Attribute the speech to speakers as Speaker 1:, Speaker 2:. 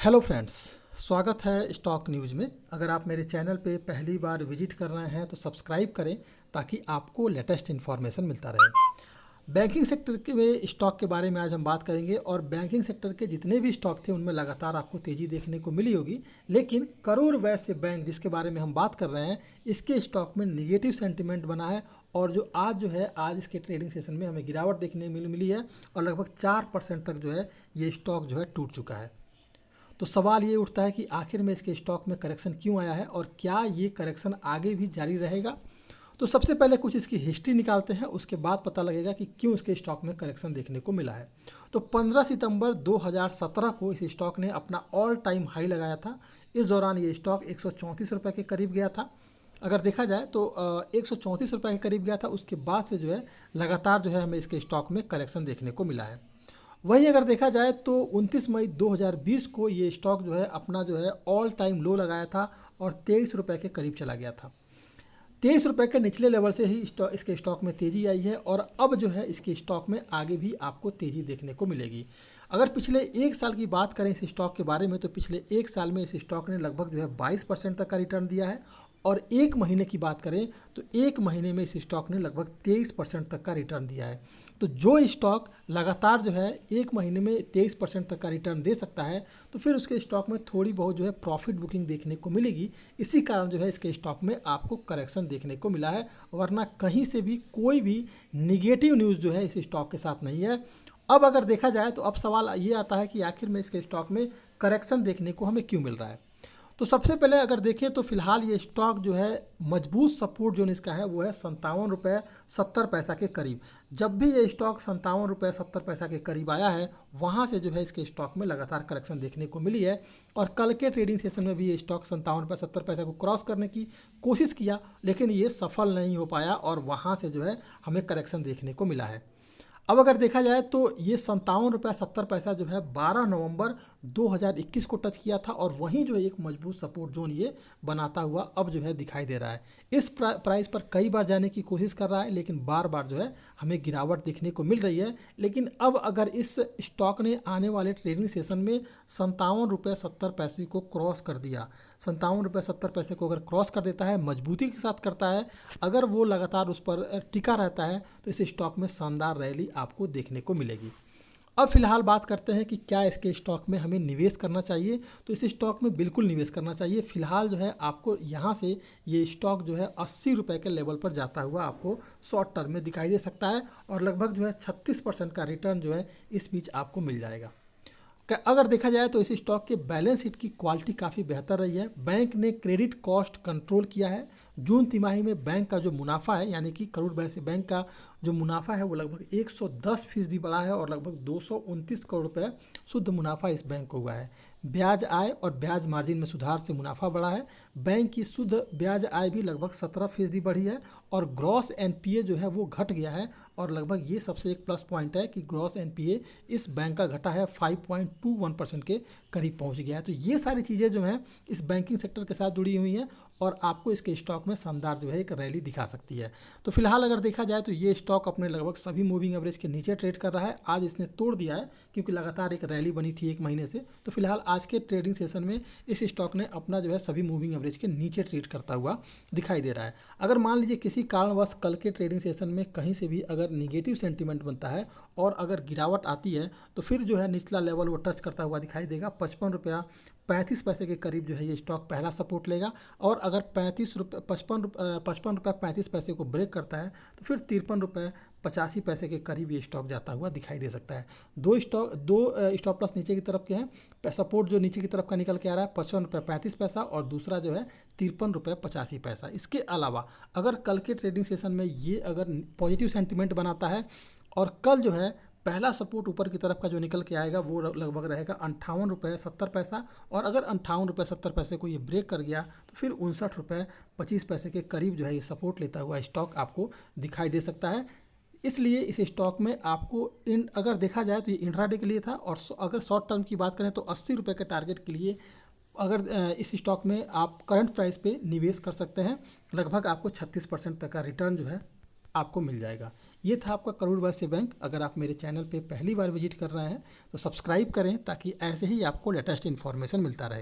Speaker 1: Hello friends, स्वागत है stock news में। अगर आप मेरे चैनल पे पहली बार विजिट कर रहे हैं तो सब्सक्राइब करें ताकि आपको लेटेस्ट इन्फॉर्मेशन मिलता रहे। बैंकिंग सेक्टर के में स्टॉक के बारे में आज हम बात करेंगे और बैंकिंग सेक्टर के जितने भी स्टॉक थे उनमें लगातार आपको तेज़ी देखने को मिली होगी, लेकिन करूर वैश्य बैंक जिसके बारे में हम बात कर रहे हैं इसके स्टॉक में निगेटिव सेंटिमेंट बना है और जो आज इसके ट्रेडिंग सेशन में हमें गिरावट देखने मिली है और लगभग 4% तक जो है ये स्टॉक जो है टूट चुका है। तो सवाल ये उठता है कि आखिर में इसके स्टॉक में करेक्शन क्यों आया है और क्या ये करेक्शन आगे भी जारी रहेगा। तो सबसे पहले कुछ इसकी हिस्ट्री निकालते हैं, उसके बाद पता लगेगा कि क्यों इसके स्टॉक में करेक्शन देखने को मिला है। तो 15 सितंबर 2017 को इस स्टॉक ने अपना ऑल टाइम हाई लगाया था। इस दौरान ये स्टॉक 134 रुपये के करीब गया था। अगर देखा जाए तो 134 रुपये के करीब गया था। उसके बाद से जो है लगातार जो है हमें इसके स्टॉक में करेक्शन देखने को मिला है। वहीं अगर देखा जाए तो 29 मई 2020 को ये स्टॉक जो है अपना जो है ऑल टाइम लो लगाया था और 23 रुपये के करीब चला गया था। 23 रुपये के निचले लेवल से ही इसके स्टॉक में तेज़ी आई है और अब जो है इसके स्टॉक में आगे भी आपको तेज़ी देखने को मिलेगी। अगर पिछले एक साल की बात करें इस स्टॉक के बारे में तो पिछले एक साल में इस स्टॉक ने लगभग जो है 22% तक का रिटर्न दिया है और एक महीने की बात करें तो एक महीने में इस स्टॉक ने लगभग 23% तक का रिटर्न दिया है। तो जो स्टॉक लगातार जो है एक महीने में 23% तक का रिटर्न दे सकता है तो फिर उसके स्टॉक में थोड़ी बहुत जो है प्रॉफिट बुकिंग देखने को मिलेगी। इसी कारण जो है इसके स्टॉक में आपको करेक्शन देखने को मिला है, वरना कहीं से भी कोई भी निगेटिव न्यूज़ जो है इस स्टॉक के साथ नहीं है। अब अगर देखा जाए तो अब सवाल ये आता है कि आखिर में इसके स्टॉक में करेक्शन देखने को हमें क्यों मिल रहा है। तो सबसे पहले अगर देखें तो फिलहाल ये स्टॉक जो है मजबूत सपोर्ट जोन इसका है वो है 57 रुपये 70 पैसा के करीब। जब भी ये स्टॉक 57 रुपये 70 पैसा के करीब आया है वहाँ से जो है इसके स्टॉक में लगातार करेक्शन देखने को मिली है और कल के ट्रेडिंग सेशन में भी ये स्टॉक 57 रुपये 70 पैसा को क्रॉस करने की कोशिश किया, लेकिन ये सफल नहीं हो पाया और वहाँ से जो है हमें करेक्शन देखने को मिला है। अब अगर देखा जाए तो ये 57 रुपये 70 पैसा जो है 12 नवंबर 2021 को टच किया था और वहीं जो है एक मजबूत सपोर्ट जोन ये बनाता हुआ अब जो है दिखाई दे रहा है। इस प्राइस पर कई बार जाने की कोशिश कर रहा है लेकिन बार बार जो है हमें गिरावट देखने को मिल रही है। लेकिन अब अगर इस स्टॉक ने आने वाले ट्रेडिंग सेशन में 57 रुपये 70 पैसे को क्रॉस कर दिया, 57 रुपये 70 पैसे को अगर क्रॉस कर देता है, मजबूती के साथ करता है, अगर वो लगातार उस पर टिका रहता है तो इस स्टॉक में शानदार रैली आपको देखने को मिलेगी। अब फिलहाल बात करते हैं कि क्या इसके स्टॉक में हमें निवेश करना चाहिए। तो इस स्टॉक में बिल्कुल निवेश करना चाहिए। फिलहाल जो है आपको यहाँ से ये स्टॉक जो है 80 रुपये के लेवल पर जाता हुआ आपको शॉर्ट टर्म में दिखाई दे सकता है और लगभग जो है 36% का रिटर्न जो है इस बीच आपको मिल जाएगा। अगर देखा जाए तो इस स्टॉक के बैलेंस शीट की क्वालिटी काफ़ी बेहतर रही है। बैंक ने क्रेडिट कॉस्ट कंट्रोल किया है। जून तिमाही में बैंक का जो मुनाफा है यानी कि करूर वैश्य बैंक का जो मुनाफा है वो लगभग 110% बढ़ा है और लगभग 229 करोड़ रुपए शुद्ध मुनाफा इस बैंक को हुआ है। ब्याज आय और ब्याज मार्जिन में सुधार से मुनाफा बढ़ा है। बैंक की शुद्ध ब्याज आय भी लगभग 17% बढ़ी है और ग्रॉस एनपीए जो है वो घट गया है और लगभग ये सबसे एक प्लस पॉइंट है कि ग्रॉस एनपीए इस बैंक का घटा है 5.21% के करीब पहुंच गया है। तो ये सारी चीज़ें जो हैं इस बैंकिंग सेक्टर के साथ जुड़ी हुई हैं और आपको इसके स्टॉक में शानदार जो है एक रैली दिखा सकती है। तो फिलहाल अगर देखा जाए तो ये स्टॉक अपने लगभग सभी मूविंग एवरेज के नीचे ट्रेड कर रहा है। आज इसने तोड़ दिया है क्योंकि लगातार एक रैली बनी थी एक महीने से। तो फिलहाल आज के ट्रेडिंग सेशन में इस स्टॉक ने अपना जो है सभी मूविंग एवरेज के नीचे ट्रेड करता हुआ दिखाई दे रहा है। अगर मान लीजिए किसी कारणवश कल के ट्रेडिंग सेशन में कहीं से भी अगर निगेटिव सेंटीमेंट बनता है और अगर गिरावट आती है तो फिर जो है निचला लेवल वो टच करता हुआ दिखाई देगा। 55 रुपया 35 पैसे के करीब जो है ये स्टॉक पहला सपोर्ट लेगा और अगर 55 रुपये 35 पैसे को ब्रेक करता है तो फिर 53 रुपये 85 पैसे के करीब ये स्टॉक जाता हुआ दिखाई दे सकता है। दो स्टॉप लॉस नीचे की तरफ के हैं। सपोर्ट जो नीचे की तरफ का निकल के आ रहा है 55 रुपये 35 पैसा और दूसरा जो है 53 रुपये 85 पैसा। इसके अलावा अगर कल के ट्रेडिंग सेशन में ये अगर पॉजिटिव सेंटिमेंट बनाता है और कल जो है पहला सपोर्ट ऊपर की तरफ का जो निकल के आएगा वो लगभग रहेगा 58 रुपये 70 पैसा और अगर 58 रुपये 70 पैसे को ये ब्रेक कर गया तो फिर 59 रुपये 25 पैसे के करीब जो है ये सपोर्ट लेता हुआ स्टॉक आपको दिखाई दे सकता है। इसलिए इस स्टॉक में आपको अगर देखा जाए तो ये इंट्राडे के लिए था और अगर शॉर्ट टर्म की बात करें तो 80 रुपये के टारगेट के लिए अगर इस स्टॉक में आप करंट प्राइस पे निवेश कर सकते हैं। लगभग आपको 36% तक का रिटर्न जो है आपको मिल जाएगा। ये था आपका करूर वैश्य बैंक। अगर आप मेरे चैनल पे पहली बार विजिट कर रहे हैं तो सब्सक्राइब करें ताकि ऐसे ही आपको लेटेस्ट इन्फॉर्मेशन मिलता रहे।